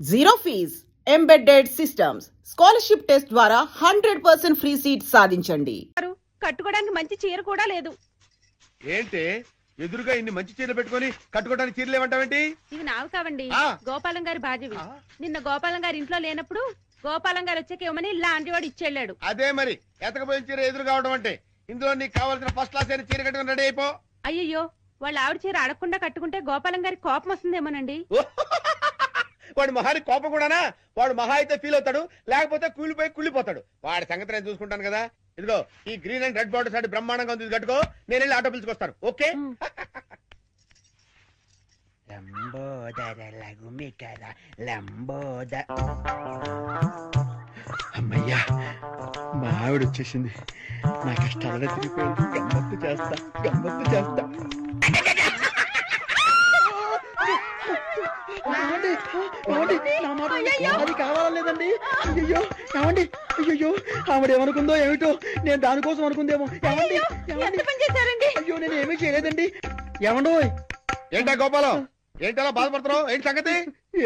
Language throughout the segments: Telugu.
Zero fees embedded systems scholarship test ద్వారా 100% ఫ్రీ సీట్ సాధించండి. కట్టుకోవడానికి మంచి చీర కూడా లేదు. ఏంటి ఎదురుగా ఇన్ని మంచి చీరలు పెట్టుకొని కట్టుకోవడానికి చీరలు ఏమంటావేంటి? ఇవి నావి కావండి, గోపాలం గారి బాధ్యవి. నిన్న గోపాలం గారి ఇంట్లో లేనప్పుడు గోపాలం గారు వచ్చాక ఇవ్వమని లాంటి వాడు ఇచ్చేళ్ళాడు. అదే మరి ఎతకపోయిన చీర ఎదురు కావడం అంటే. ఇందులో నీకు కావాల్సిన ఫస్ట్ క్లాస్ అయిన చీర కట్టుకుని రెడీ అయిపో. అయ్యయ్యో, వాళ్ళ ఆవిడ చీర అడగకుండా కట్టుకుంటే గోపాలం గారి కోపం వస్తుందేమోనండి. వాడు మహాని కోపం కూడానా? వాడు మహా అయితే ఫీల్ అవుతాడు, లేకపోతే కూలిపోయి కుళ్ళిపోతాడు. వాడి సంగతి నేను చూసుకుంటాను కదా. ఇదిగో ఈ green and red border sorry బ్రహ్మాండంగా ఉంది, కట్టుకో. నేను వెళ్ళి ఆటో పిలుచుకొస్తాను. ఓకే? అమ్మయ్యా, మా ఆవిడ వచ్చేసింది. నా కష్టాలనే తిరిగిపోయింది. గమ్మత్తు చేస్తా. అది కావాలేదండి. అయ్యో ఏమండి, అయ్యో ఆవిడ ఏమనుకుందో ఏమిటో, నేను దానికోసం అనుకుందేమో. అయ్యో నేను ఏమీ చేయలేదండి. ఏమండో ఏంటా గోపాలం, ఏంటలా బాధపడుతున్నావు? ఏంటి సంగతి?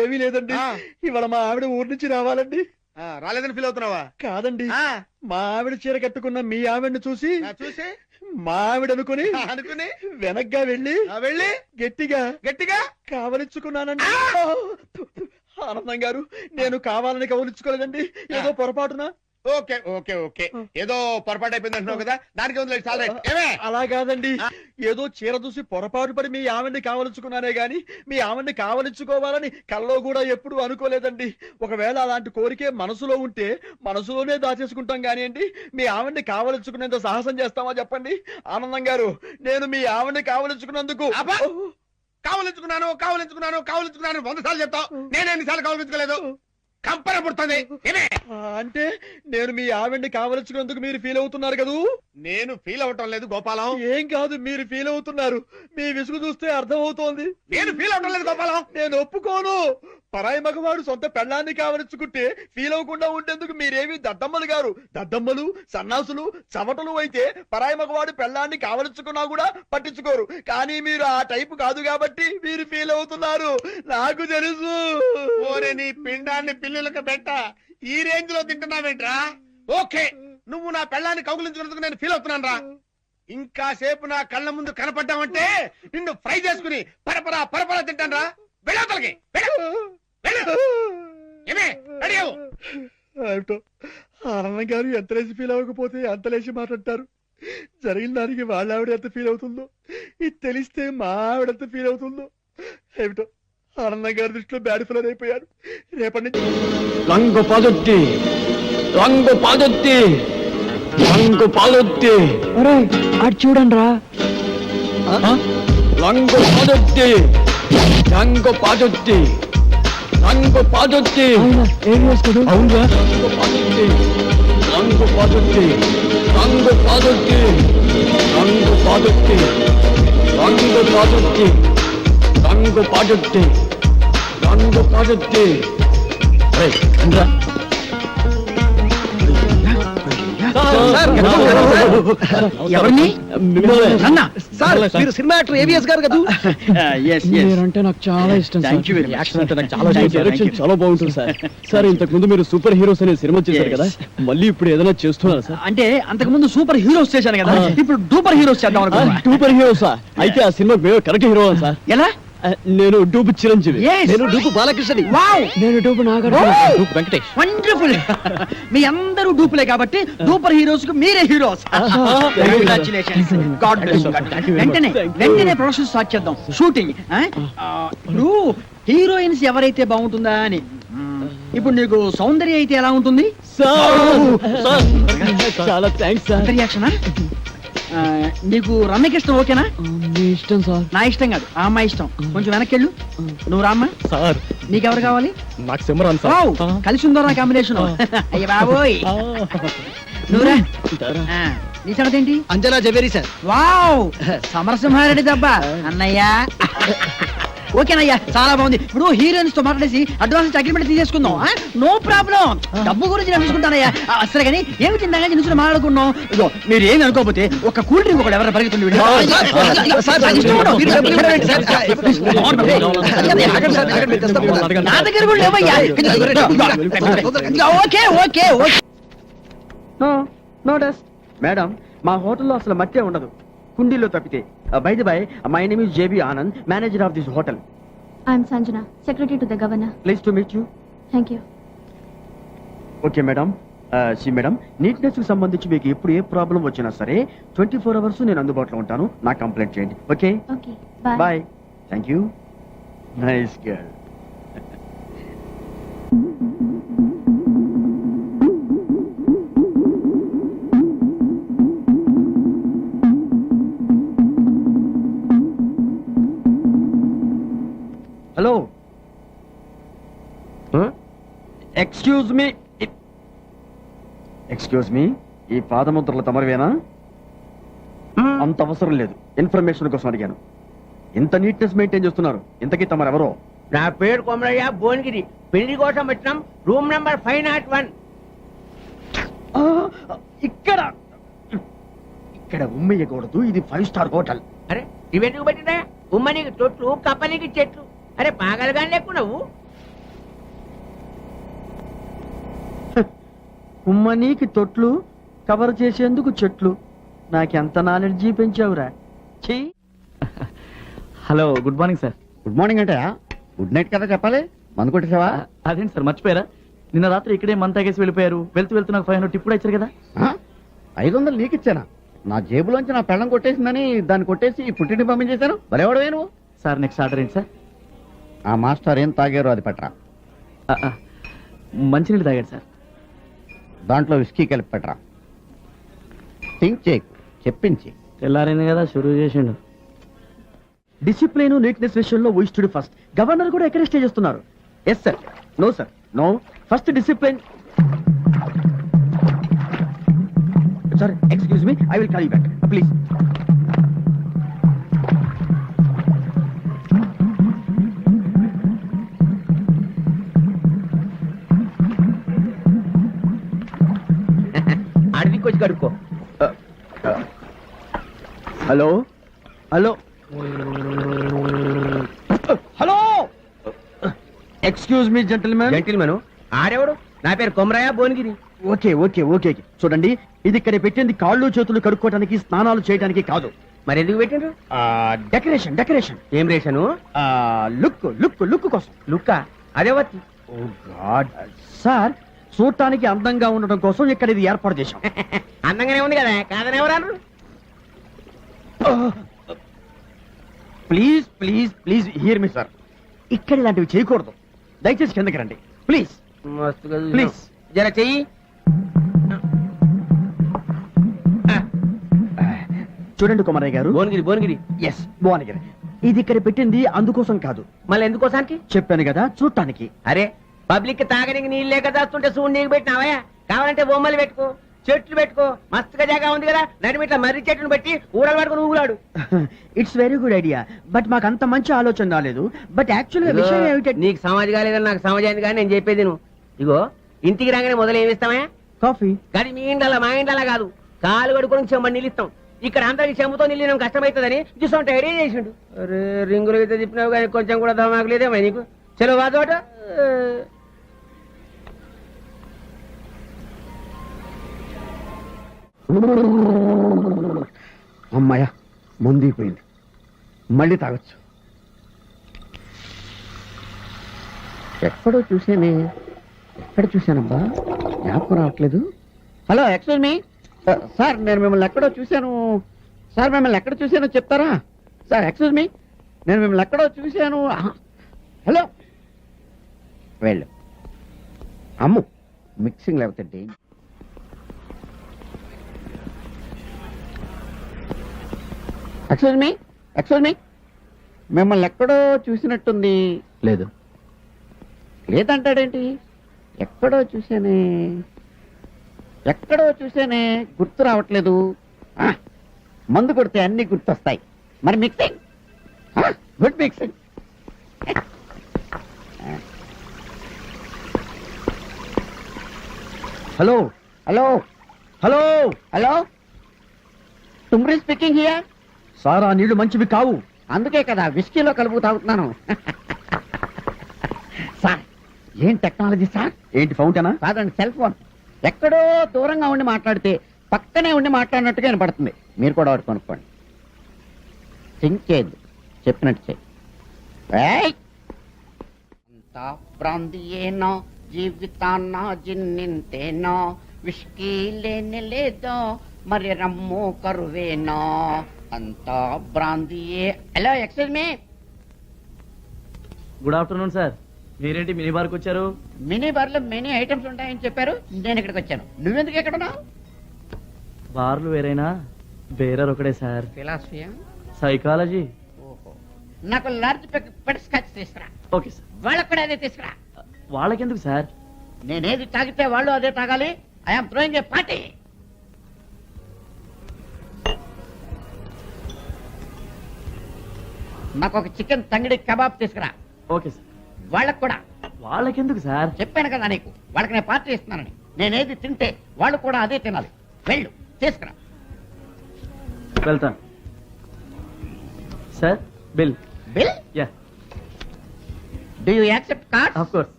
ఏమీ లేదండి, ఇవాళ మా ఆవిడ ఊరి నుంచి రావాలండి. రాలేదని ఫీల్ అవుతున్నావా? కాదండి, మా ఆవిడ చీర కట్టుకున్న మీ ఆవిడని చూసి మా ఆవిడ అనుకుని వెనక్గా వెళ్ళి గట్టిగా కావలించుకున్నానండి. ఆనందం గారు, నేను కావాలని కవలించుకోలేదండి, ఏదో పొరపాటున. ఓకే ఏదో పొరపాటు అయిపోయింది అంటున్నావు కదా, దానికి అలా కాదండి. ఏదో చీర చూసి పొరపాటు పడి మీ ఆవిడ్ని కావలించుకున్నానే గాని మీ ఆవిడ్ని కావలించుకోవాలని కల్లో కూడా ఎప్పుడు అనుకోలేదండి. ఒకవేళ అలాంటి కోరికే మనసులో ఉంటే మనసులోనే దాచేసుకుంటాం కానివ్వండి, మీ ఆవిడ్ని కావలించుకునేంత సాహసం చేస్తామా చెప్పండి? ఆనందం గారు, నేను మీ ఆవిడ్ని కావలించుకున్నందుకు కావలించుకున్నాను 100 సార్లు చెప్తావు. నేను ఎన్నిసార్లు కావలించుకోలేదు? కంపర పుడుతుంది. అంటే నేను మీ ఆవిడ్ని కావలించుకున్నందుకు మీరు ఫీల్ అవుతున్నారు కదూ? నేను ఫీల్ అవటం లేదు గోపాలం. ఏం కాదు, మీరు ఫీల్ అవుతున్నారు. మీ విసుగు చూస్తే అర్థం అవుతోంది. నేను ఫీల్ అవటం లేదు గోపాలం. నేను ఒప్పుకోను. పరాయి మగవాడు సొంత పెళ్ళాన్ని కావలించుకుంటే ఫీల్ అవ్వకుండా ఉండేందుకు మీరేమి దద్దమ్మలు గారు? దద్దమ్మలు, సన్నాసులు, చవటలు అయితే పరాయి మగవాడు పెళ్ళాన్ని కావలించుకున్నా కూడా పట్టించుకోరు. కానీ మీరు ఆ టైపు కాదు కాబట్టి మీరు ఫీల్ అవుతున్నారు. నాకు తెలుసు. ఓరే నీ పిండాన్ని పిల్లలకు పెట్ట, ఈ రేంజ్ లో తింటున్నావేంట్రా? ఓకే, నువ్వు నా పెళ్ళాన్ని కౌగులించుకున్నందుకు నేను ఫీల్ అవుతున్నాను రా. ఇంకా సేపు నా కళ్ళ ముందు కనపడ్డావంటే నిన్ను ఫ్రై చేసుకుని పరపరా తింటాను రా. వెళ్ళవతలకి ఆనందం గారు ఎంత లేచి ఫీల్ అవ్వకపోతే అంత లేచి మాట్లాడతారు. జరిగిన దానికి వాళ్ళ ఆవిడ ఎంత ఫీల్ అవుతుందో, ఇది తెలిస్తే మా ఆవిడ ఎంత ఫీల్ అవుతుందో ఏమిటో. ఆనందం గారి దృష్టిలో బ్యాడ్ ఫీలర్ అయిపోయారు. రేపటి నుంచి రంగు పాదొత్తి అటు చూడండి రా. రంగు పాదొత్తి ఏం వేసుకోడు? అవునురా, రంగు పాదొత్తి ఎవరిని? మీరు సినిమా యాక్టర్ ఏవిఎస్ గారు కదా? మీరంటే నాకు చాలా ఇష్టం. చాలా బాగుంటుంది సార్. సార్, ఇంతకు ముందు మీరు సూపర్ హీరోస్ అనే సినిమా చేశారు కదా, మళ్ళీ ఇప్పుడు ఏదైనా చేస్తున్నారు సార్? అంటే అంతకు ముందు సూపర్ హీరోస్ చేశాను కదా, ఇప్పుడు డూపర్ హీరోస్ చేద్దాం అనుకున్నా. సూపర్ హీరోసా? అయితే ఆ సినిమా కరెక్ట్ హీరో సార్. ఎలా? నేను డూపు చిరంజీవి. నేను డూపు బాలకృష్ణని. నేను dupe Nagarjuna. Dupe Venkatesh. Wonderful. మీ అందరూ డూపులే కాబట్టి డూపర్ హీరోస్ కు మీరే హీరోస్. కంగ్రాచులేషన్స్. God bless. వెంటనే ప్రొడక్షన్ స్టార్ట్ చేద్దాం, షూటింగ్. ఇప్పుడు హీరోయిన్స్ ఎవరైతే బాగుంటుందా అని. ఇప్పుడు నీకు సౌందర్య అయితే ఎలా ఉంటుంది? చాలా థ్యాంక్స్ సార్. రియాక్షనా? నీకు రమ్యకృష్ణ ఓకేనా? మీ ఇష్టం సార్. నా ఇష్టం కాదు, ఆ అమ్మాయి ఇష్టం. కొంచెం వెనక్కెళ్ళు. నువ్వు రామ్మా. సార్, నీకెవరు కావాలి? నాకు సిమరాన్ సార్. కలిసి ఉందో నా కాంబినేషన్. అయ్య బాబోయ్. నువ్వురా. నీ సంగతి ఏంటి? అంజనా జవేరి సార్. వావ్, సమరసింహారెడ్డి దెబ్బ. అన్నయ్య ఓకేనయ్యా చాలా బాగుంది. ఇప్పుడు హీరోయిన్స్ తో మాట్లాడేసి అడ్వాన్స్ అగ్రిమెంట్ తీసేసుకుందాం. నో ప్రాబ్లం, డబ్బు గురించి నేను చూసుకుంటానయ్యా. సరే కానీ ఏమిటి ఇందాక నుంచి మాట్లాడుకున్నాం. ఇగో మీరు ఏమి అనుకోకపోతే ఒక కూల్ డ్రింక్ ఒకటి ఎవరైనా పరిగెత్తుంది. నా దగ్గర కూడా లేవయ్యా. Okay okay okay. No dust madam, మా హోటల్లో అసలు మట్టే ఉండదు, కుండీలో తప్పితే. By the by, my name is JB Anand, manager of this hotel. I'm Sanjana, secretary to the governor. Please to meet you. Thank you. Okay madam. Madam, neatness కి సంబంధించి మీకు ఎప్పుడు ఏ ప్రాబ్లం వచ్చినా సరే 24 hours నేను అందుబాటులో ఉంటాను. నాకు కంప్లైంట్ చేయండి. Okay Okay, bye. Bye. Thank you. Nice girl. Hello, excuse me. Excuse me, ఈ పాదముద్రలు తమరివేనా? అంత అవసరం లేదు, ఇన్ఫర్మేషన్ కోసం అడిగాను. ఇంత నీట్నెస్ మెయింటైన్ చేస్తున్నారు, ఇంతకీ తమరెవరో? నా పేరు కొమరయ్య భువనగిరి. పెళ్లి కోసం వచ్చినాం. Room number 501. ఇక్కడ ఇక్కడ ఉమ్మేయకూడదు, ఇది 5 స్టార్ హోటల్. అరే ఇవెందుకు పెట్టినా? ఉమ్మనికి తొట్లు, కప్పనికి చెట్లు. అరే పాగలుగాని లేకు నువ్వు. ఉమ్మనీకి తొట్లు, కవర్ చేసేందుకు చెట్లు. నాకెంత నాలెడ్జీ పెంచావురా. చెయ్యి. Hello, good morning sir. Good morning అంటే గుడ్ నైట్ కదా చెప్పాలి. మందు కొట్టేసావా? అదేంటి సార్ మర్చిపోయారా? నిన్న రాత్రి ఇక్కడే మంత తాగేసి వెళ్ళిపోయారు. వెళ్తూ నాకు 500 టిప్ కూడా ఇచ్చారు కదా. 500 నీకు ఇచ్చానా? నా జేబులోంచి నా పెళ్ళం కొట్టేసిందని దాన్ని కొట్టేసి పుట్టింటి పంపించేశాను. బలేవాడు నువ్వు. సార్ నెక్స్ట్ ఆర్డర్ ఏంటి సార్? ఆ మాస్టర్ ఏం తాగారో అది పట్టరా. మంచినీళ్ళు తాగాడు సార్. దాంట్లో విస్కీ కలిపి పెట్టరా. థింక్ చేయకు, చెప్పించి. తెల్లారైంది కదా, షురూ చేసిండు. డిసిప్లిన్, నీట్నెస్ విషయంలో వీ స్టడీ ఫస్ట్. గవర్నర్ కూడా ఎక్కడ స్టే చేస్తున్నారు. Yes sir. No sir, no. First discipline. Sir excuse me, I will call you back please. అడవికి వచ్చి కడుక్కో. Hello hello hello, excuse me gentlemen. Gentlemen ఆడెవడు? నా పేరు Komaraiah Bhuvanagiri. Okay okay okay చూడండి, ఇది ఇక్కడ పెట్టింది కాళ్ళు చేతులు కడుక్కోవడానికి, స్నానాలు చేయడానికి కాదు. మరి ఎందుకు పెట్టిండ్రు? Decoration decoration. ఏం రేషను? లుక్ లుక్ లుక్ కోసం. లుక్క అదే వత్తి. ఓ గాడ్ సార్, చూడటానికి అందంగా ఉండటం కోసం ఇక్కడ ఇది ఏర్పాటు చేశాం. అందంగానే ఉంది కదా, కాదని ఎవరన్నారు? Please please please here me sir, ఇక్కడ ఇలాంటివి చేయకూడదు. దయచేసి కిందకి రండి ప్లీజ్. మస్తుగా ప్లీజ్. జర చెయ్యి. చూడండి కుమారయ్య గారు. భువనగిరి భువనగిరి. ఎస్ భువనగిరి. ఇది ఇక్కడ పెట్టింది అందుకోసం కాదు, మళ్ళీ ఎందుకోసానికి? చెప్పాను కదా, చూడటానికి. అరే పబ్లిక్ తాగడానికి నీళ్ళు లేక దాస్తుంటే చూడు నీకు పెట్టినావా? కావాలంటే బొమ్మలు పెట్టుకో, చెట్లు పెట్టుకో, మస్తుగా జాగా ఉంది కదా. నడిమిట్ల మర్రి చెట్టును పెట్టి ఊడలు పట్టుకుని ఊగులాడు. It's very good idea, but మాకు అంత మంచి ఆలోచన రాలేదు. బట్ యాక్చువల్ గా విషయం ఏమిటంటే, నీకు సమాజ్ కాలేదని నాకు సమాజ్ అయింది కానీ నేను చెప్పేది నువ్వు. ఇగో ఇంటికి రాగానే మొదలు ఏమిస్తామా? కాఫీ. కానీ మీ ఇండ్ల మా ఇండ్ల కాదు, కాలు కడుకొని చెమ్మని నీళ్ళు ఇస్తాం. ఇక్కడ అందరికి చెంబుతో నీళ్ళు కష్టమవుతుందని చూసుకుంటే ఐడియా చేసిండు. అరే రింగులు అయితే తిప్పినావు కానీ కొంచెం కూడా దమాకు లేదేమో నీకు. చలో వాదోట. అమ్మాయ మందిపోయింది, మళ్ళీ తాగొచ్చు. ఎక్కడో చూసానే, ఎక్కడ చూశానబ్బా, జ్ఞాపకం రావట్లేదు. హలో ఎక్స్క్యూజ్ మీ సార్, నేను మిమ్మల్ని ఎక్కడో చూశాను సార్. మిమ్మల్ని ఎక్కడ చూశానో చెప్తారా సార్? ఎక్స్క్యూజ్ మీ, నేను మిమ్మల్ని ఎక్కడో చూశాను. హలో వెళ్ళు. అమ్ము మిక్సింగ్ లేకపోతే ఎక్స్క్యూజ్ మీ, మిమ్మల్ని ఎక్కడో చూసినట్టుంది. లేదు. లేదంటాడేంటి? ఎక్కడో చూసానే గుర్తు రావట్లేదు. మందు కొడితే అన్ని గుర్తొస్తాయి. మరి mixing, good mixing. Hello hello hello hello Thumri speaking here. Sir ఆ నీళ్లు మంచివి కావు. అందుకే కదా విస్కీలో కలుపు తాగుతున్నాను. సార్ ఏం టెక్నాలజీ సార్? ఏంటి ఫౌంటైనా? కాదండి, సెల్ ఫోన్. ఎక్కడో దూరంగా ఉండి మాట్లాడితే పక్కనే ఉండి మాట్లాడినట్టుగా వినపడుతుంది. మీరు కూడా ఒకటి కొనుక్కోండి. థింక్ చేయద్దు, చెప్పినట్టు చేయి. అంతా ప్రాంతీయేనో జీవితాన్న జిన్నింతేనో విష్కీ లేని లేదో మరి రమ్ము కరువేనో అంతా బ్రాందియే. Hello, excuse me. Good afternoon sir. మీరేంటి మినీ బార్కి వచ్చారు? మినీ బార్ లో మెనీ ఐటమ్స్ ఉంటాయని చెప్పారు, నేను ఇక్కడికి వచ్చాను. నువ్వెందుకు ఎక్కడ ఉన్నావు? బార్లు వేరైనా బేరర్ ఒకడే సార్. ఫిలాసఫియా? సైకాలజీ. ఓహో, నాకు లార్జ్ పెట్ స్కాచ్ తీసుకురా. Okay sir. వాళ్ళకు కూడా అదే తీసుకురా. వాళ్ళకెందుకు సార్? నేనేది తాగితే వాళ్ళు అదే తాగాలి. I'm throwing a party. నాకు ఒక చికెన్ తంగిడి కబాబ్ తీసుకురా. Okay sir. వాళ్ళకు కూడా. వాళ్ళకెందుకు సార్? చెప్పాను కదా నీకు, వాళ్ళకి నేను పార్టీ ఇస్తున్నానని. నేనేది తింటే వాళ్ళు కూడా అదే తినాలి. వెళ్ళు, తీసుకురా. వెళ్తాను sir. Bill. Bill? Yeah, do you accept card? Of course.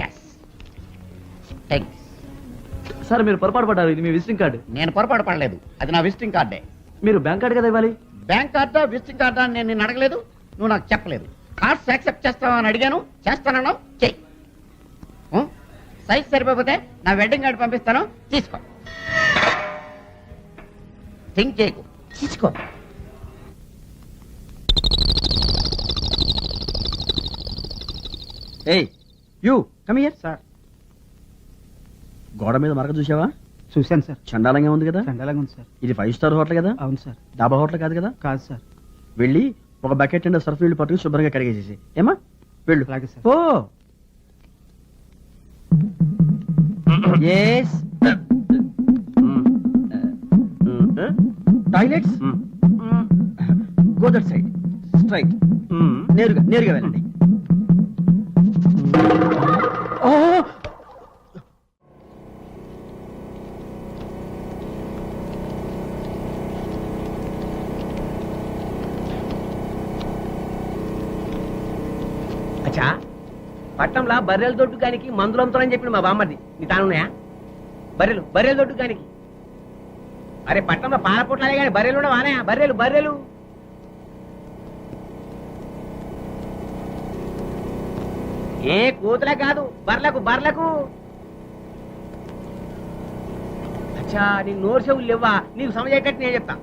Yes. Thanks. Sir మీరు పొరపాటు పడ్డారు. ఇది మీ విజిటింగ్ కార్డు. నేను పొరపాటు పడలేదు, అది నా విజిటింగ్ కార్డే. మీరు బ్యాంక్ కార్డు కదా ఇవ్వాలి. బ్యాంక్ కార్డా విజిటింగ్ కార్డా అని నేను నిన్ను అడగలేదు, నువ్వు నాకు చెప్పలేదు. కార్డ్స్ యాక్సెప్ట్ చేస్తావా అని అడిగాను, చేస్తానన్నావు, చెయ్యి. సైజ్ సరిపోతే నా వెడ్డింగ్ కార్డు పంపిస్తాను, తీసుకో. థింక్ చేయకు, తీసుకో. ఏయ్ యూ కమ్ హియర్. సార్ గోడ మీద మరక చూసావా? చూశాను సార్. చండాలంగా ఉంది కదా? చండాలంగా ఉంది సార్. ఇది 5 స్టార్ హోటల్ కదా? అవును సార్. డాబా హోటల్ కాదు కదా? కాదు సార్. వెళ్ళి ఒక బకెట్ అండ్ సర్ఫ్ నీళ్ళు పట్టుకుని శుభ్రంగా కడిగేసేసి ఏమా వెళ్ళు. అలాగే sir. Oh yes toilets go that side straight. నేరుగా వెళ్ళండి. ఓ అచ్చా, పట్టణంలో బర్రెల దొడ్డు గానికి మందులు అమ్ముతారని చెప్పిన మా బామ్మది. నీ తానున్నాయా? బర్రెల దొడ్డు గానికి. అరే పట్టణంలో పాల పొట్లాలే కానీ బర్రెలు కూడా వానే. బర్రెలు ఏ కూతులే కాదు, బర్లకు. అచ్చా, నీకు నోరు చెవులు లేవా? నీకు సమజేటట్టు నేను చెప్తా.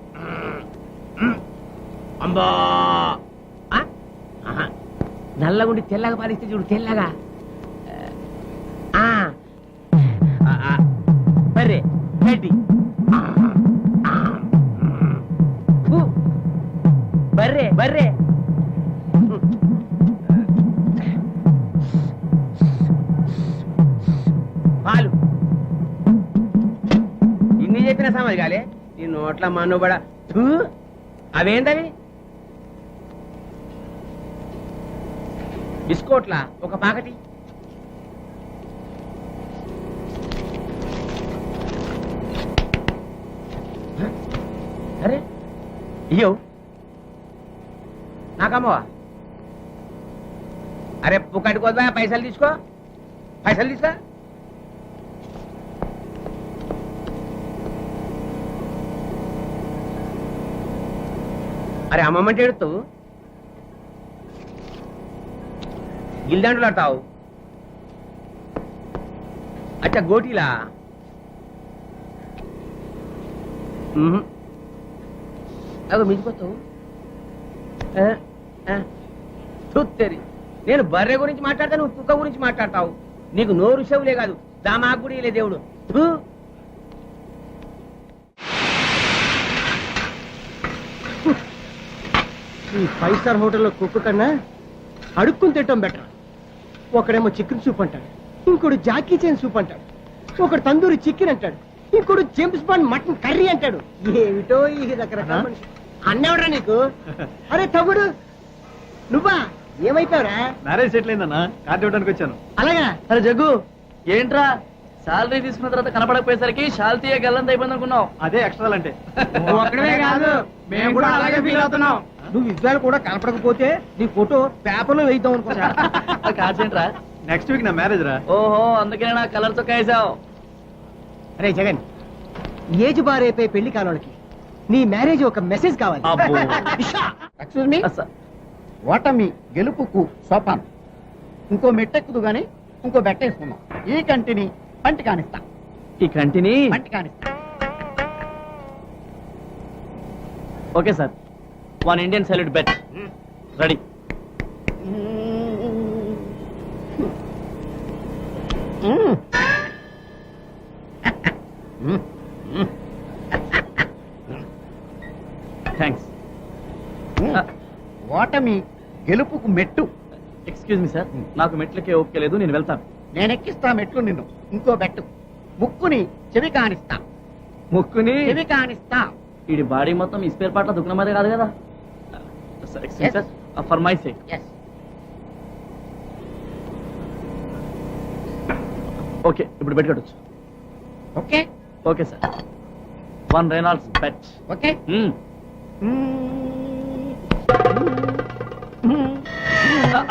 అంబా నల్లగుండి తెల్లగా పాలిస్తే చూడు, తెల్లగా. బర్రె గడ్డి. బర్రె పాలు. ఇన్ని చెప్పిన సమజ్ కాలే నీ నోట్ల మనుబడ. అవేంటవి? బిస్కోట్లా ఒక పాకటి. అరే ఇయ్యో నాకమ్మవా? అరే పుక్కటికోదా, పైసలు తీసుకో. అరే అమ్మమ్మంటే ఎడుతావు, గిల్దండులు ఆడతావు. అచ్చా గోటీలా? అదో మించిపోతావు. చూత్తేరి, నేను బర్రె గురించి మాట్లాడతా, నువ్వు కుక్క గురించి మాట్లాడతావు. నీకు నోరు చెవులే కాదు, దామాకు కూడా లే దేవుడు. ఈ 5 స్టార్ హోటల్లో కుక్క కన్నా అడుక్కుని తింటాం బెటర్. ఒకడేమో చికెన్ సూప్ అంటాడు, ఇంకోడు జాకీ చైన్ సూప్ అంటాడు, ఒకడు తందూరి చికెన్ అంటాడు, ఇంకోడు జేమ్స్ బాండ్ మటన్ కర్రీ అంటాడు. ఏమిటో ఈ రకరకాల మనిషి. అన్నెవడరా నీకు? అరే తమ్ముడు, నువ్వా? ఏమైపోయారా? మ్యారేజ్ సెటిల్ అయిందన్నా కార్డు ఇవ్వడానికి వచ్చాను. అలాగా? అరే జగ్గు ఏంట్రా శాలరీ తీసుకున్న తర్వాత కనపడకపోయేసరికి శాలతీయ గల్లంత అయిపోయింది అనుకున్నావు. అదే ఎక్స్ట్రా అంటే. ఒక్కడే కాదు, మేము కూడా అలాగే ఫీల్ అవుతున్నాం. నువ్వు విజయాలు కూడా కనపడకపోతే నీ ఫోటో పేపర్లో వేద్దాం అనుకున్నా. కాసేంట్రా నెక్స్ట్ వీక్ నా మ్యారేజ్ రా. ఓహో అందుకే నా కలర్ తో వేసావు. అరే జగన్, ఏజ్ బారైపోయి పెళ్లి కానోళ్ళకి నీ మ్యారేజ్ ఒక మెసేజ్ కావాలి. ఎక్స్క్యూజ్ మీ, ఓటమి గెలుపుకు సోపానం. ఇంకో మెట్టెక్కుదు గాని ఇంకో బెట్టేసుకున్నాం. ఈ కంటిని పంటి కానిస్తా. ఈ కంటిని పంటి కానిస్తా. Okay sir, 1 Indian salute bet ready. Thanks. ఓటమి గెలుపుకు మెట్టు. ఎక్స్క్యూజ్ మీ సార్, నాకు మెట్లకే ఓకే లేదు, నేను వెళ్తాను. నేనెక్కిస్తా మెట్లు నిన్ను. ఇంకో బెట్టు. ముక్కుని చెవి కానిస్తా. ముక్కుని చెవి కానిస్తా. వీడి బాడీ మొత్తం ఈ స్పేర్ పార్ట్ల దుకాణం అదే కాదు కదా. Excuse sir, for my sake. Yes. Okay ఇప్పుడు బెట్ కట్టొచ్చు. Okay okay sir, 1 Reynolds bet. Okay.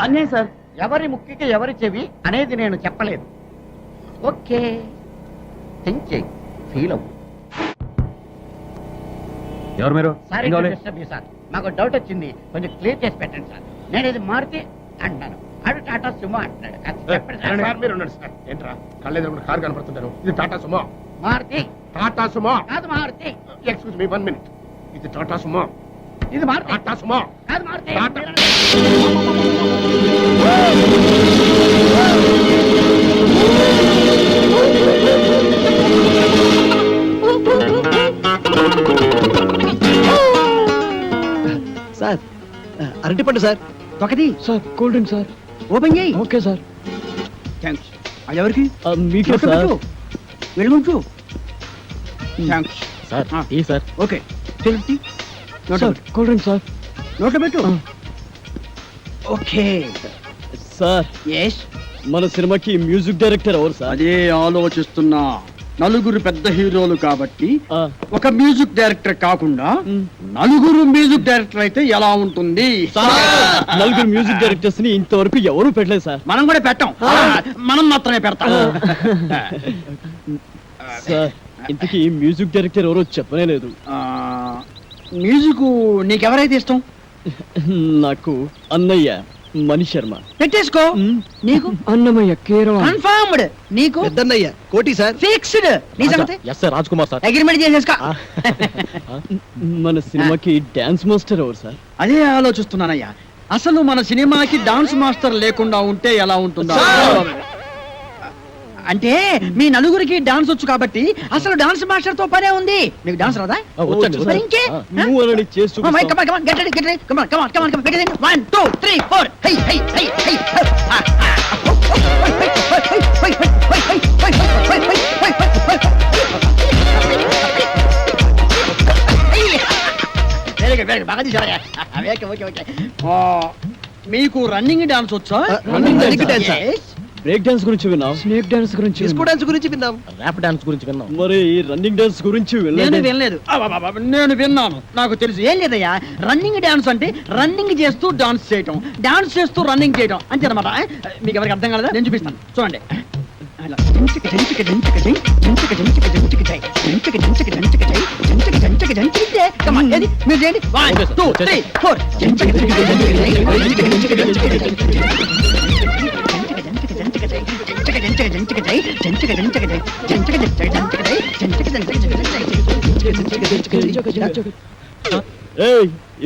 అన్యాయం సార్. ఎవరి ముక్కికి ఎవరి చెవి అనేది నేను చెప్పలేదు. ఓకే, థింక్ చెయ్యి, ఫీల్ అవ్వు. ఎవరు మీరు? Sorry to disturb you sir, మాకు డౌట్ వచ్చింది, కొంచెం క్లియర్ చేసి పెట్టండి సార్. నేను ఇది మారుతి అంటున్నాను, అడు టాటా సుమో అంటున్నాడు. కాస్త చెప్పండి సార్. మీరు ఉండండి సార్. ఏంట్రా కళ్ళెదురు కారు కనపడుతుంటారు. ఇది టాటా సుమో. మారుతి టాటా సుమో కాదు మారుతి. Excuse me 1 minute. ఇది టాటా సుమో. ఇది మారుతి టాటా సుమో. కాదు మారుతి. టాటా. సార్ అరటిపండు సార్. ఒకటి sir cool drink sir. Open చేయి. Okay sir. థ్యాంక్స్. అది ఎవరికి? మీకే సార్. వెళ్ళుంచు. థ్యాంక్స్ సార్ ఈ సార్. ఓకే, తెలుసు. Sir cool drink sir. నోట్లో పెట్టు. Okay sir yes. మన సినిమాకి మ్యూజిక్ డైరెక్టర్ ఎవరు సార్? అదే ఆలోచిస్తున్నా. నలుగురు పెద్ద హీరోలు కాబట్టి ఆ, ఒక మ్యూజిక్ డైరెక్టర్ కాకుండా నలుగురు మ్యూజిక్ డైరెక్టర్ అయితే ఎలా ఉంటుంది? నలుగురు మ్యూజిక్ డైరెక్టర్స్ ని ఇంతవరకు ఎవరు పెట్టలేదు సార్. మనం కూడా పెట్టాం. మనం మాత్రమే పెడతాం. సార్ ఇంతకీ మ్యూజిక్ డైరెక్టర్ ఎవరో చెప్పనే లేదు. మ్యూజిక్ నీకెవరైతే ఇష్టం? నాకు అన్నయ్య మణి శర్మ. పెట్టేసుకో. నీకు అన్నమయ్య కేరళ. కన్ఫర్మ్డ్. నీకు పెద్దన్నయ్య కోటి సార్. ఫిక్స్డ్. నీ సంగతి yes sir Raj Kumar sir. Agreement చేసేసుకో. మన సినిమాకి డాన్స్ మాస్టర్ ఎవరు సార్? అదే ఆలోచిస్తున్నానయ్యా. అసలు మన సినిమాకి డాన్స్ మాస్టర్ లేకుండా ఉంటే ఎలా ఉంటుందా? అంటే మీ నలుగురికి డాన్స్ వచ్చు కాబట్టి అసలు డాన్స్ మాస్టర్ తో పనే ఉంది. నీకు డాన్స్ రాదా? మరి ఇంకే? నువ్వు అనని చేసి Come on, come on, come on, get ready, get ready. Come on, come on, come on, come on, get ready. 1, 2, 3, 4. Hey, hey, hey, hey. Very good, very good. బాగా తీశారయ్యా. Okay, okay, okay. మీకు రన్నింగ్ డాన్స్ వచ్చా? Running dance. Yes. Break dance గురించి విన్నాం, స్నేక్ డాన్స్ గురించి డిస్కో డాన్స్ గురించి విన్నాం, ర్యాప్ డాన్స్ గురించి విన్నాం. మరి రన్నింగ్ డాన్స్ గురించి నేను వినలేదు. వినలేదు. నేను విన్నాను, నాకు తెలుసు. ఏం లేదయ్యా, రన్నింగ్ డాన్స్ అంటే రన్నింగ్ చేస్తూ డాన్స్ చేయటం, డాన్స్ చేస్తూ రన్నింగ్ చేయటం అంతే అనమాట. మీకు ఎవరికి అర్థం కాలేదా? నేను చూపిస్తాను, చూడండి. మీరు చేయండి. 1, 2, 3, 4.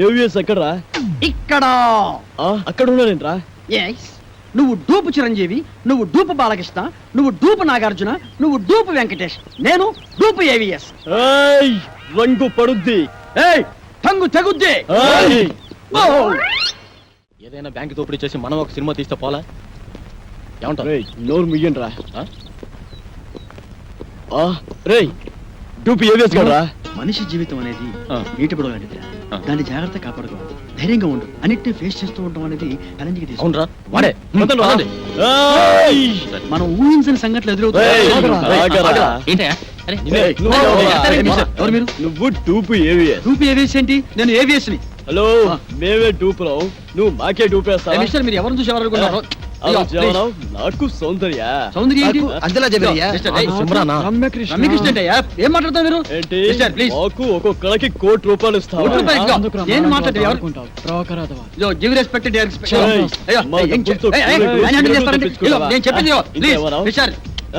ఏవిఎస్ ఎక్కడరా? ఇక్కడ అక్కడ ఉన్నానేంట్రా? ఎస్. నువ్వు డూపు చిరంజీవి, నువ్వు డూపు బాలకృష్ణ, నువ్వు డూపు నాగార్జున, నువ్వు డూపు వెంకటేష్, నేను డూపు ఏవిఎస్. రంగు పడుద్ది. తంగు తెగుద్ది. ఏదైనా బ్యాంక్ దోపిడీ చేసి మనం ఒక సినిమా తీస్తే పోలా? ఏమంటారు? నోరు ముయ్యండి రా. రేయ్ డూపు ఏవిఎస్ కదరా? మనిషి జీవితం అనేది నీటి బుడగ లాంటిదిరా. దాన్ని జాగ్రత్త కాపాడుకోవాలి. ధైర్యంగా ఉండు. అన్నిటిని ఫేస్ చేస్తూ ఉండడం అనేది ఛాలెంజ్ కి తీసుకో. అవునరా వాడే మొత్తం రాదండి. మనం ఊహించిన సంఘటనలు ఏయ్, ఎదురవుతాయి. ఆగరా. ఎవరు మీరు? నువ్వు టూపు ఏవిఎస్. గ్రూప్ ఏవిఎస్ ఏంటి? నేను ఏవిఎస్ ని. హలో మేమే టూపులో నువ్వు మాకే టూపేస్తా. మిస్టర్ మీరు ఎవరిని చూసి ఎవరు అనుకున్నారు? నాకు సౌందర్య సౌందర్య ఏంటి? అంతలా చెప్పారయ్యా. మిస్టర్, ఏయ్, సిమ్రానా? రమ్యకృష్ణ ఏంటయ్యా? ఏం మాట్లాడతావు మీరు? ఏంటి మిస్టర్, ప్లీజ్. మాకు ఒక్కొక్కడికి ₹1,00,00,000 ఇస్తావా? కోటి రూపాయలు? నేను మాట్లాడేది ఎవరు? Yo, give respect to their respect. ఏయ్, అయ్యో, మా ఏం చే- డబ్బులతో ఏయ్, ఏయ్, కూలి ఆయన handle కూలి చేస్తారండి. తెప్పించుకున్నావా? ఇదిగో, నేను చెప్పింది ఇదిగో, please, ఇంకేమన్నా? Richard,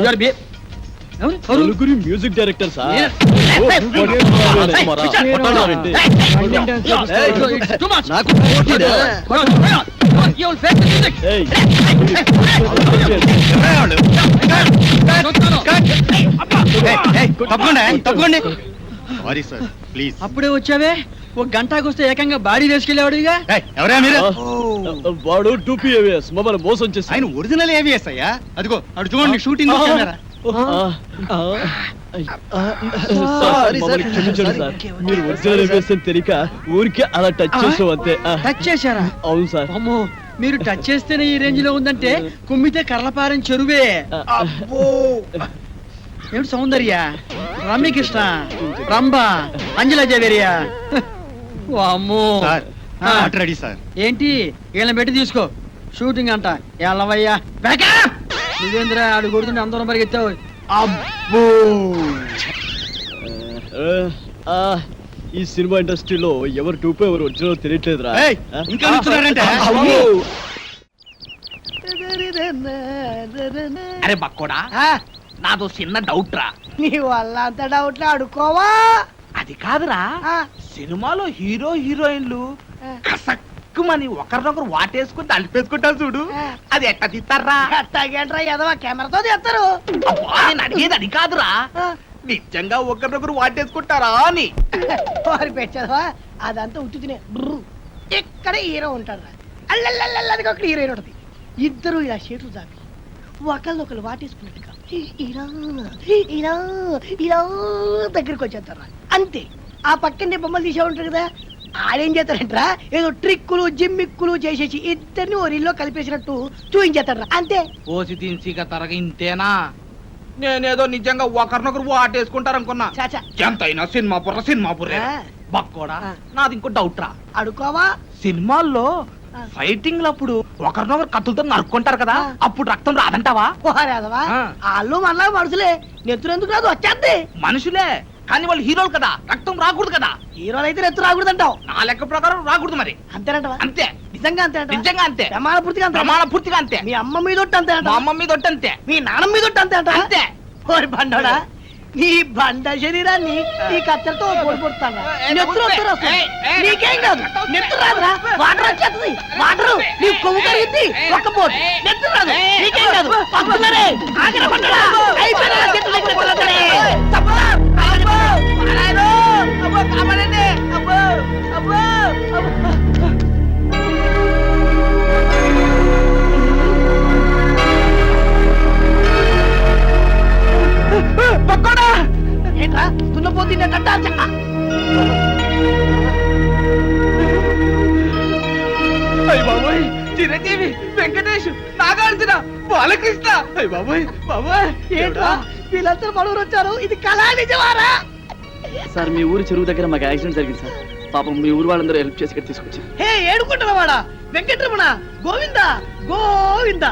you are be- ఎవరు? ఎవరు? నలుగురి music director sir. A- It's too much. నాకు పోటీదా? You will face the music. తప్పకుండా. Sorry sir please. అప్పుడే వచ్చావే, ఒక గంటకు వస్తే ఏకంగా బాడీ వేసుకెళ్ళేవాడుగా. ఎవరా మీరు? వాడు టూపీ ఏవిఎస్ మమ్మల్ని మోసం చేసి ఆయన ఒరిజినల్ ఏవిఎస్ అయ్యా. అదిగో అటు చూడండి షూటింగ్ కెమెరా. మమ్మల్ని క్షమించండి సార్. మీరు ఒరిజినల్ ఏవిఎస్ అని తెలియక ఊరికే అలా టచ్ చేసాం అంతే. టచ్ చేశారా? అవును సార్. అమ్మో, మీరు టచ్ చేస్తేనే ఈ రేంజ్ లో ఉందంటే కుమ్మితే కర్లపారం చెరువే. ఏమిటి సౌందర్య, రమ్యకృష్ణ, రంభ, అంజలా జవేరియా? అమ్మో. Sir ready sir. ఏంటి వీళ్ళని పెట్టి తీసుకో, షూటింగ్ అంట. ఎల్లవయ్యా నువ్వేంద్ర ఆడు కొడుతుంటే అందరం పరిగెత్తావు. అబ్బో, ఈ సినిమా ఇండస్ట్రీలో ఎవరు టూపే ఎవరు ఒరిజినల్ తెలియట్లేదురా. ఏయ్, ఇంకా నిల్చున్నారంటే? అమ్మో. అరే బక్కోడా, నాదో చిన్న డౌట్ రా. నీ వల్ల అంత డౌట్లు అడుకోవా. అది కాదురా, సినిమాలో హీరో హీరోయిన్లు కసక్కుమని ఒకరినొకరు వాటేసుకుని తలిపేసుకుంటారు చూడు, అది ఎట్ట తీస్తారా? అట్టాగేంట్రా ఎదవా, కెమెరాతో చేస్తారు. అబ్బా, నేను అడిగేది అది కాదురా, నిజంగా ఒకరినొకరు వాటేసుకుంటారా అని. వారి పెట్టదవా, అదంతా ఉట్టినే. ఇక్కడ హీరో ఉంటాడు, అల్లల్లల్లది ఒక హీరోయిన్ ఉంటుంది. ఇద్దరు ఇలా షేట్లు చాపి ఒకళ్ళొకళ్ళు వాటేసుకున్నట్టుగా ఇలా ఇలా ఇలా దగ్గరికి వచ్చేస్తారా అంతే. ఆ పక్కనే బొమ్మలు తీసే ఉంటారు కదా, ఆడేం చేస్తారంటరా ఏదో ట్రిక్కులు జిమ్మిక్కులు చేసేసి ఇద్దరిని ఓ రీల్లో కలిపేసినట్టు చూపించేస్తారా అంతే. ఓసి తీన్సిగా తరగ ఇంతేనా? నేనేదో నిజంగా ఒకరినొకరు వాటేసుకుంటారనుకున్నా. చాచా ఎంతైనా సినిమా బుర్రే బక్కోడా. నాది ఇంకో డౌట్ రా, అడుకోవా. సినిమాల్లో ఫైటింగ్ అప్పుడు ఒకరినొకరు కత్తులతో నరుక్కుంటారు కదా, అప్పుడు రక్తం రాదంటావా? పోరాదవా, వాళ్ళు మనలా మనుషులే, నెత్తురెందుకు రాదు వచ్చేద్ది. మనుషులే కానీ వాళ్ళు హీరోలు కదా, రక్తం రాకూడదు కదా. హీరోలు అయితే నెత్తు రాకూడదంటావు. నా లెక్క ప్రకారం రాకూడదు మరి. అంతేనంటవా? అంతే, నిజంగా అంతేనంట. నిజంగా అంతే, ప్రమాణ పూర్తిగా అంతే. ప్రమాణ పూర్తిగా అంతే. మీ అమ్మ మీద ఒట్టు అంతే అంట. మా అమ్మ మీద ఒట్టు అంతే. మీ నాన్న మీద ఒట్టు అంతే అంట. అంతే. ఓరి బండోడా, నీ బండ శరీరాన్ని నీ కత్తెరతో పొడి పొడుతాను. నీకేం కాదు, నెత్తు రాదురా, వాటర్ వచ్చేస్తుంది. వాటర్ నీ కొవ్వు కరిగింది ఒక్క పోటు, నెత్తు రాదు, నీకేం కాదు. వస్తున్నారే, ఆగిన బండోడా, అయిపోయినా చెట్టు దగ్గర కొడతారే. తప్పదా? అబ్బో, నారాయణో, అబ్బో, కాపాడండి, అబ్బో, అబ్బో, అబ్బో. పక్కోడా, ఏంట్రా తున్నపోతుంది కట్టా చెక్క. అయ్య బాబోయ్, చిరంజీవి, వెంకటేష్, నాగార్జున, బాలకృష్ణ. అయ్య బాబోయ్, బాబోయ్, ఏంట్రా వీళ్ళందరూ మనూరు వచ్చారు, ఇది కళా నిజమారా? సార్ మీ ఊరి చెరువు దగ్గర మాకు యాక్సిడెంట్ జరిగింది సార్. పాపం మీ ఊరు వాళ్ళందరూ హెల్ప్ చేసి ఇక్కడ తీసుకొచ్చారు. హే ఏడుకుంటున్నవాడా, వెంకటరమణ, గోవింద గోవింద,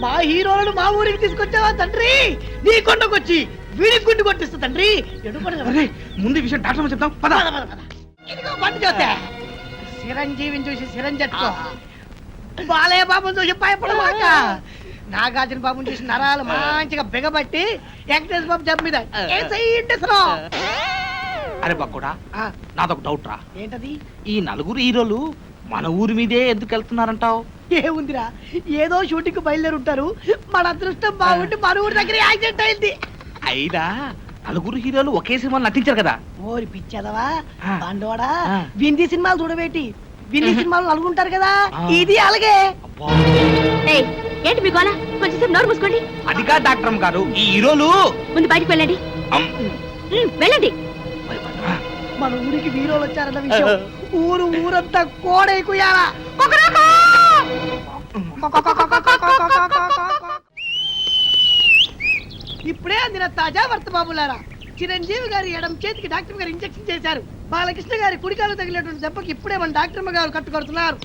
మా హీరోలను మా ఊరికి తీసుకొచ్చావా తండ్రి? నీ కొండకొచ్చి వీడికి గుండు కొట్టిస్తా తండ్రి. అరే, ముందు ఈ విషయం డాక్టర్ చెప్తాం పద. ఇదిగో బండి చూస్తే చిరంజీవిని చూసి చిరంజట్టుకో, బాలయ్య బాబుని చూసి భయపడమాక, నాగార్జున బాబుని చూసి నరాలు మంచిగా బిగబట్టి వెంకటేశ్వర బాబు జబ్బు మీద అరే బక్కుడా, నాదొక డౌట్ రా. ఏంటది? ఈ నలుగురు హీరోలు మన ఊరి మీదే ఎందుకు వెళ్తున్నారంటావు? ఏముందిరా, ఏదో షూటింగ్ బయలుదేరి ఉంటారు, మన అదృష్టం బాగుండి మన ఊరి దగ్గర యాక్సిడెంట్ అయింది. అయినా నలుగురు హీరోలు ఒకే సినిమాలో నటించారు కదా. ఓరి పిచ్చదవా ఆ. బండోడా, ఆ. వింది సినిమాలు చూడబెట్టి వింది సినిమాలు నలుగుంటారు కదా, ఇది అలాగే. ఏంటి మీ గోల? కొంచెం నోరు మూసుకోండి. అది కాదు డాక్టర్ గారు, ఈ హీరోలు ముందు బయటికి వెళ్ళండి. వెళ్ళండి. మన ఊరికి వీరోలు వచ్చారన్న విషయం ఊరంతా కోడై కుయాలా. ఇప్పుడే అందిన తాజా వార్త బాబులారా. చిరంజీవి గారి ఎడం చేతికి డాక్టర్ గారు ఇంజెక్షన్ చేశారు. బాలకృష్ణ గారి కుడికాలు తగిలినటువంటి దెబ్బకి ఇప్పుడే మన డాక్టర్ గారు కట్టుకొడుతున్నారు.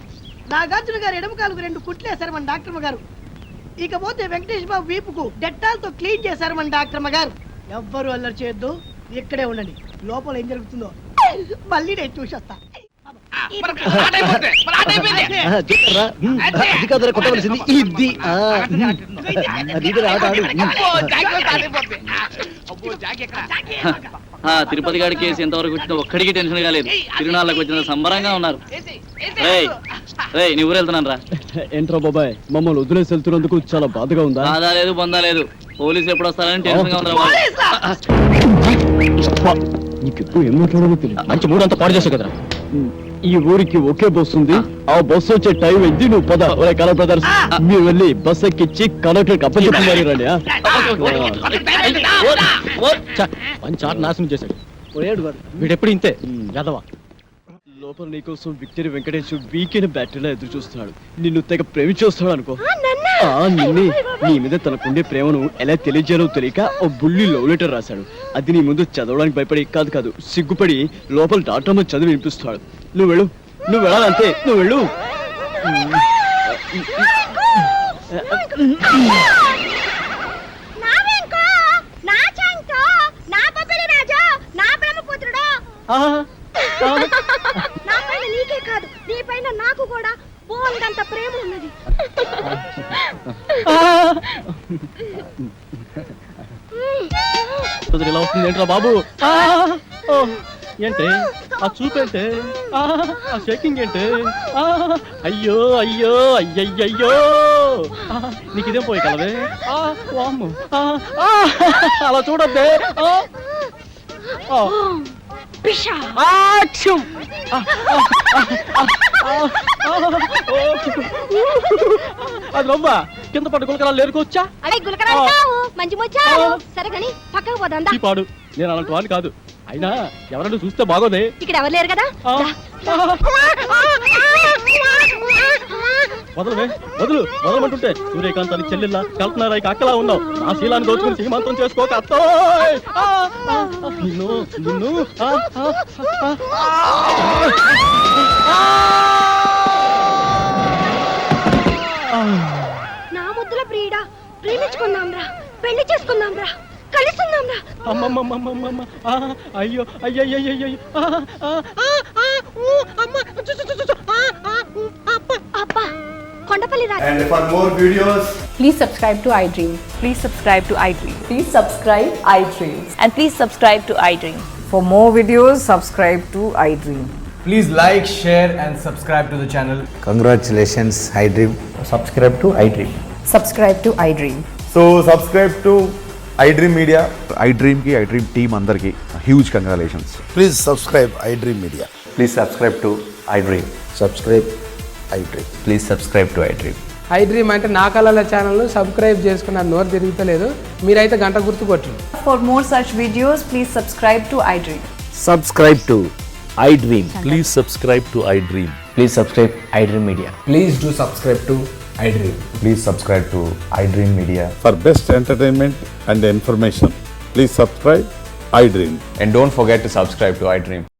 నాగార్జున గారు ఎడమ కాలుకు 2 కుట్లేశారు మన డాక్టర్ గారు. ఇకపోతే వెంకటేష్ బాబు వీపుకు డెట్టాల్తో క్లీన్ చేశారు మన డాక్టర్ గారు. ఎవ్వరు అల్లరి చేయొద్దు, ఇక్కడే ఉండండి. లోపల ఏం జరుగుతుందో మళ్ళీ నేను చూసొస్తా. అది కాదురా కొట్టవలసింది ఇది. తిరుపతి గారి కేసు ఎంతవరకు వచ్చినా ఒక్కడికి టెన్షన్ కాలేదు. తిరునాళ్ళకి వచ్చిన సంబరంగా ఉన్నారు. రేయ్ నీ ఊరు వెళ్తున్నాను రా. ఏంట్రా బాబాయ్, మమ్మల్ని వదిలేసి వెళ్తున్నందుకు చాలా బాధగా ఉందా? బాధ లేదు, బందా లేదు. పోలీసులు ఎప్పుడు వస్తారని టెన్షన్ గా ఉన్నారు. నీకు ఎక్కువ ఏం మాట్లాడాలో తెలియదు. మంచి మూడంతా పాడు చేసావు కదరా. ఈ ఊరికి ఒకే బస్సు ఉంది. ఆ బస్సు వచ్చే టైం అయింది. నువ్వు పద. కలర్ బ్రదర్స్, మీరు వెళ్ళి బస్ ఎక్కిచ్చి కలెక్టర్ అప్పచెప్తున్నారు రండి. మంచి ఆట నాశనం చేశాడు వీడెప్పుడు ఇంతే యాదవా. లోపల నీకోసం విక్టరీ వెంకటేష్ వీకెన్ బ్యాటరీలో ఎదురు చూస్తున్నాడు. నిన్ను తెగ ప్రేమించేస్తాడు అనుకో. నిన్నే నీ మీద తనకుండే ప్రేమను ఎలా తెలియజేయాలో తెలియక ఓ బుల్లి లవ్ లెటర్ రాశాడు. అది నీ ముందు చదవడానికి భయపడి కాదు సిగ్గుపడి లోపల డాక్టర్ చదివి వినిపిస్తాడు. నువ్వు వెళ్ళు, నువ్వు వెళ్ళాలంతే, నువ్వు వెళ్ళు. నీకే కాదు, నీ పైన నాకు కూడా బోల్డంత ప్రేమ ఉన్నది. ఇలా వస్తుంది ఏంట్రా బాబు? ఏంటే ఆ చూపేంటే, ఆ షేకింగ్ ఏంటే? అయ్యో అయ్యో అయ్యయ్యో, నీకు ఇదేం పోయి కలవే. అలా చూడద్దే. అది నవ్వా కింద పట్టు గులకరాలు లేరుకోవచ్చా? మంచి వచ్చావు సరే కానీ పక్కకు పోదా పాడు. నేను అలాంటి వాడిని కాదు. అయినా ఎవరైనా చూస్తే బాగోదే. ఇక్కడ ఎవరు లేరు కదా. వదలవే, వదలమంటుంటే సూర్యకాంతాన్ని చెల్లెల్లా కల్పనారా అక్కలా ఉన్నావు. నా శీలాన్ని దోచుకుని సీమంతం చేసుకోక అత్తో. నిన్ను నిన్ను నా ముద్దుల ప్రియుడా, ప్రేమించుకుందాం రా, పెళ్లి చేసుకుందాం రా, కలుసుకుందాం రా. అమ్మమ్మమ్మమ్మమ్మ, అయ్యో అయ్యయ్యయ్యో, అబ్బా కొండపల్లి రా. And for more videos, please subscribe to iDream. Please subscribe to iDream. Please subscribe iDream. And please subscribe to iDream. For more videos, subscribe to iDream. Please like, share and subscribe to the channel. Congratulations, iDream. Subscribe to iDream. Subscribe to iDream. so subscribe to iDream Media. iDream ki iDream team andarki huge congratulations. Please subscribe iDream Media. Please subscribe to iDream. Subscribe iDream. Please subscribe to iDream. iDream అంటే నా కళల ఛానల్ సబ్స్క్రైబ్ చేసుకున్న నోరు తిరుగుతలేదు. మీరైతే గంట గుర్తు కొట్టండి. For more such videos, please subscribe to iDream. Subscribe to iDream. Please subscribe to iDream. Please subscribe iDream Media. Please do subscribe to iDream. Please subscribe to iDream Media. For best entertainment and information, please subscribe iDream. And don't forget to subscribe to iDream.